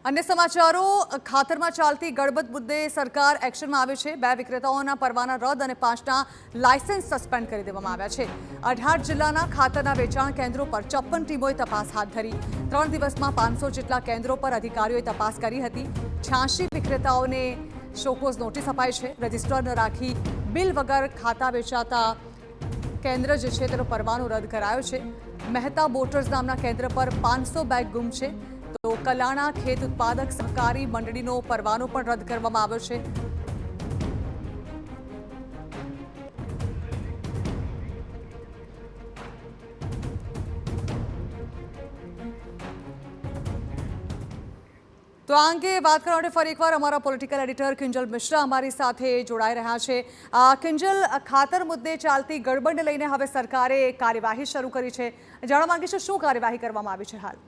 अन्य समाचारों खातर में चालती गड़बड़ मुद्दे सरकार एक्शन में आवे छे। 2 विक्रेताओं परवाना रद्द और 5 लाइसेंस सस्पेन्ड कर देवामां आव्या छे। 18 जिल्लाना खातरना वेचाण केन्द्रों पर 56 टीमोए तपास हाथ धरी। 3 दिवसमां 500 जेटला केन्द्रों पर अधिकारीओए तपास करी हती। 86 विक्रेताओने शोकोज नोटिस अपाई छे। रजिस्टर न राखी बिल वगर खाता वेचाता केन्द्र जे छे तेनो परवानो रद्द करायो छे। मेहता बोटर्स नामना केन्द्र पर 500 बेग गुम छे। तो कलाणा खेत उत्पादक सहकारी मंडळीनो परवानो पण रद्द करवामां આવ્યો છે। तो આ અંગે વાત કરવા માટે ફરી એકવાર અમારા પોલિટિકલ એડિટર કિંજલ મિશ્રા અમારી સાથે જોડાઈ રહ્યા છે। કિંજલ, ખાતર મુદ્દે ચાલતી ગડબડને લઈને હવે સરકારે કાર્યવાહી શરૂ કરી છે। જાણવા માંગીશું શું કાર્યવાહી કરવામાં આવી છે હાલ?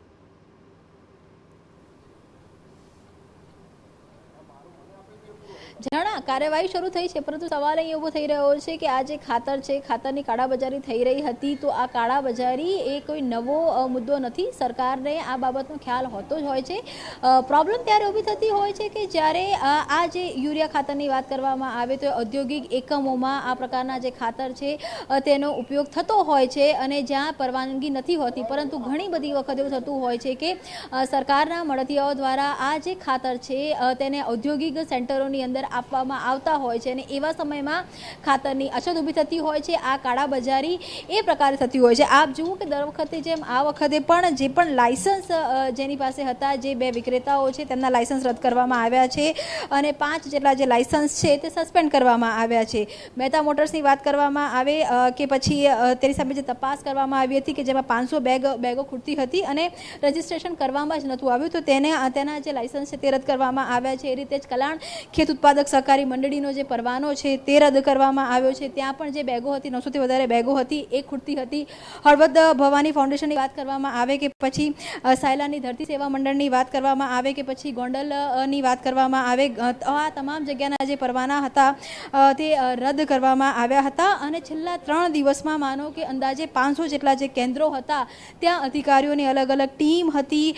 જાણા કાર્યવાહી શરૂ થઈ છે, પરંતુ સવાલ અહીં ઊભો થઈ રહ્યો છે કે આ જે ખાતર છે, ખાતરની કાળાબજારી થઈ રહી હતી, તો આ કાળાબજારી એ કોઈ નવો મુદ્દો નથી। સરકારને આ બાબતનો ખ્યાલ હોતો જ હોય છે। પ્રોબ્લેમ ત્યારે ઊભી થતી હોય છે કે જ્યારે આ જે યુરિયા ખાતરની વાત કરવામાં આવે તો ઔદ્યોગિક એકમોમાં આ પ્રકારના જે ખાતર છે તેનો ઉપયોગ થતો હોય છે અને જ્યાં પરવાનગી નથી હોતી, પરંતુ ઘણી બધી વખત એવું થતું હોય છે કે સરકારના મળતિયાઓ દ્વારા આ જે ખાતર છે તેને ઔદ્યોગિક સેન્ટરોની અંદર આપવામાં આવતા હોય છે અને એવા સમયમાં ખાતરની અછત ઊભી થતી હોય છે। આ કાળાબજારી એ પ્રકારે થતી હોય છે। આપ જુઓ કે દર વખતે જેમ આ વખતે પણ જે પણ લાયસન્સ જેની પાસે હતા, જે 2 વિક્રેતાઓ છે તેમના લાયસન્સ રદ કરવામાં આવ્યા છે અને 5 જેટલા જે લાયસન્સ છે તે સસ્પેન્ડ કરવામાં આવ્યા છે। મહેતા મોટર્સની વાત કરવામાં આવે કે પછી તેની સામે જે તપાસ કરવામાં આવી હતી કે જેમાં 500 બેગો ખૂટતી હતી અને રજીસ્ટ્રેશન કરવામાં જ નહોતું આવ્યું, તો તેના જે લાયસન્સ છે તે રદ કરવામાં આવ્યા છે। એ રીતે જ કલાણ ખેત ઉત્પાદક સહકારી મંડળીનો જે પરવાનો છે તે રદ કરવામાં આવ્યો છે। ત્યાં પણ જે બેગો હતી, 900 થી વધારે બેગો હતી, એ ખૂટતી હતી। હળવદ ભવાની ફાઉન્ડેશનની વાત કરવામાં આવે કે પછી સાયલાની ધરતી સેવા મંડળની વાત કરવામાં આવે કે પછી ગોંડલની વાત કરવામાં આવે, આ તમામ જગ્યાના જે પરવાના હતા તે રદ કરવામાં આવ્યા હતા અને છેલ્લા 3 દિવસમાં માનો કે અંદાજે 500 જેટલા જે કેન્દ્રો હતા ત્યાં અધિકારીઓની અલગ અલગ ટીમ હતી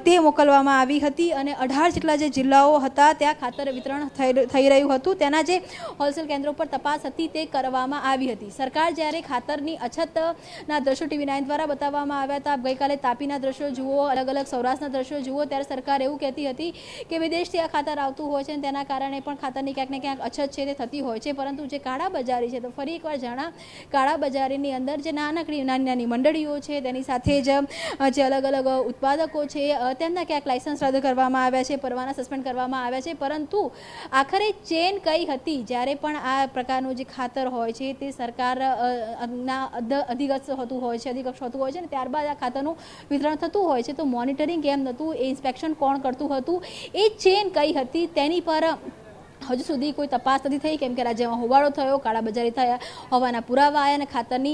તે મોકલવામાં આવી હતી અને 18 જેટલા જે જિલ્લાઓ હતા ત્યાં ખાતર વિતરણ થઈ રહ્યું હતું। તેના જે હોલસેલ કેન્દ્રો પર તપાસ હતી તે કરવામાં આવી હતી। સરકાર જ્યારે ખાતરની અછતના દ્રશ્યો TV9 દ્વારા બતાવવામાં આવ્યા હતા, ગઈકાલે તાપીના દ્રશ્યો જુઓ, અલગ અલગ સૌરાષ્ટ્રના દ્રશ્યો જુઓ, ત્યારે સરકાર એવું કહેતી હતી કે વિદેશથી આ ખાતર આવતું હોય છે અને તેના કારણે પણ ખાતરની ક્યાંક ને ક્યાંક અછત છે તે થતી હોય છે। પરંતુ જે કાળાબજારી છે, તો ફરી એકવાર જાણા કાળાબજારીની અંદર જે નાની મંડળીઓ છે તેની સાથે જ જે અલગ અલગ ઉત્પાદકો છે તેમના ક્યાંક લાયસન્સ રદ કરવામાં આવ્યા છે, પરવાના સસ્પેન્ડ કરવામાં આવ્યા છે, પરંતુ આખરે ચેન કઈ હતી? જ્યારે પણ આ પ્રકારનું જે ખાતર હોય છે તે સરકારના અધિગત હોતું હોય છે, અને ત્યારબાદ આ ખાતરનું વિતરણ થતું હોય છે, તો મોનિટરિંગ કેમ નહોતું, એ ઇન્સ્પેક્શન કોણ કરતું હતું, એ ચેન કઈ હતી તેની પર હજુ સુધી કોઈ તપાસ નથી થઈ, કેમ કે રાજ્યમાં હોબાળો થયો, કાળાબજારી થયા હોવાના પુરાવા આવ્યા અને ખાતરની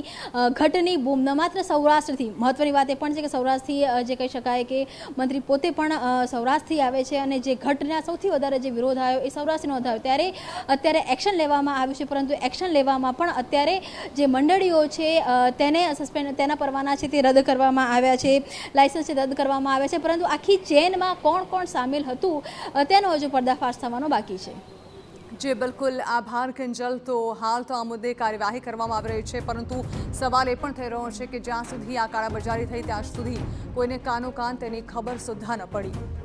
ઘટની બૂમ ન માત્ર સૌરાષ્ટ્રથી, મહત્વની વાત એ પણ છે કે સૌરાષ્ટ્રથી જે કહી શકાય કે મંત્રી પોતે પણ સૌરાષ્ટ્રથી આવે છે અને જે ઘટના સૌથી વધારે જે વિરોધ આવ્યો એ સૌરાષ્ટ્રનો નોંધાયો, ત્યારે અત્યારે એક્શન લેવામાં આવ્યું છે, પરંતુ એક્શન લેવામાં પણ અત્યારે જે મંડળીઓ છે તેને તેના પરવાના છે તે રદ કરવામાં આવ્યા છે, લાયસન્સ છે રદ કરવામાં આવ્યા છે, પરંતુ આખી ચેનમાં કોણ કોણ સામેલ હતું તેનો હજુ પર્દાફાશ થવાનો બાકી છે। जी बिल्कुल, आभार किंजल। तो हाल तो आ मुद्दे कार्यवाही કરવામાં આવી રહી છે, પરંતુ સવાલ એ પણ થઈ રહ્યો છે કે જ્યાં સુધી આ કાળાબજારી થઈ ત્યાં સુધી કોઈને કાનો કાન તેની ખબર સુદ્ધા ન પડી।